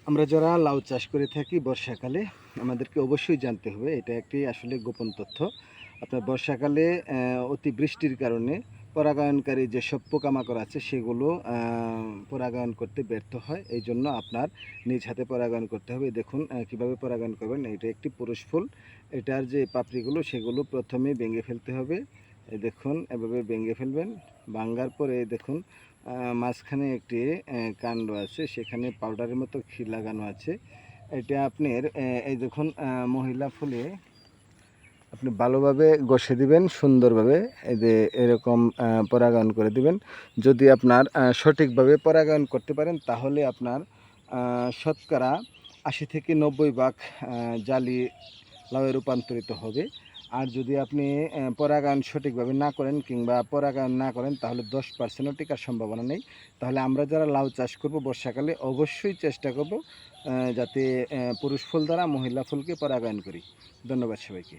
আমরা যারা লাউ চাষ করে থাকি বর্ষাকালে আমাদেরকে অবশ্যই জানতে হবে, এটা একটি আসলে গোপন তথ্য। আপনার বর্ষাকালে অতি বৃষ্টির কারণে পরাগায়নকারী যেসব পোকামাকড় আছে সেগুলো পরাগায়ন করতে ব্যর্থ হয়। এইজন্য আপনার নিজ হাতে পরাগায়ন করতে হবে। দেখুন কীভাবে পরাগায়ন করবেন। এটা একটি পুরুষ ফুল। এটার যে পাপড়িগুলো সেগুলো প্রথমে ভেঙে ফেলতে হবে। এই দেখুন এভাবে ভেঙে ফেলবেন। ভাঙার পরে দেখুন মাঝখানে একটি কাণ্ড আছে, সেখানে পাউডারের মতো ক্ষীর লাগানো আছে। এটা আপনার এই দেখুন মহিলা ফুলে আপনি ভালোভাবে ঘষে দিবেন সুন্দরভাবে। এই যে এরকম পরাগায়ন করে দিবেন। যদি আপনার সঠিকভাবে পরাগায়ন করতে পারেন তাহলে আপনার শতকরা ৮০ থেকে ৯০ ভাগ জালি লাউয়ে রূপান্তরিত হবে। আর যদি আপনি পরাগায়ন সঠিকভাবে না করেন কিংবা পরাগায়ন না করেন তাহলে 10%ও টিকার সম্ভাবনা নেই। তাহলে আমরা যারা লাউ চাষ করব বর্ষাকালে অবশ্যই চেষ্টা করব যাতে পুরুষ ফুল দ্বারা মহিলা ফুলকে পরাগায়ন করি। ধন্যবাদ সবাইকে।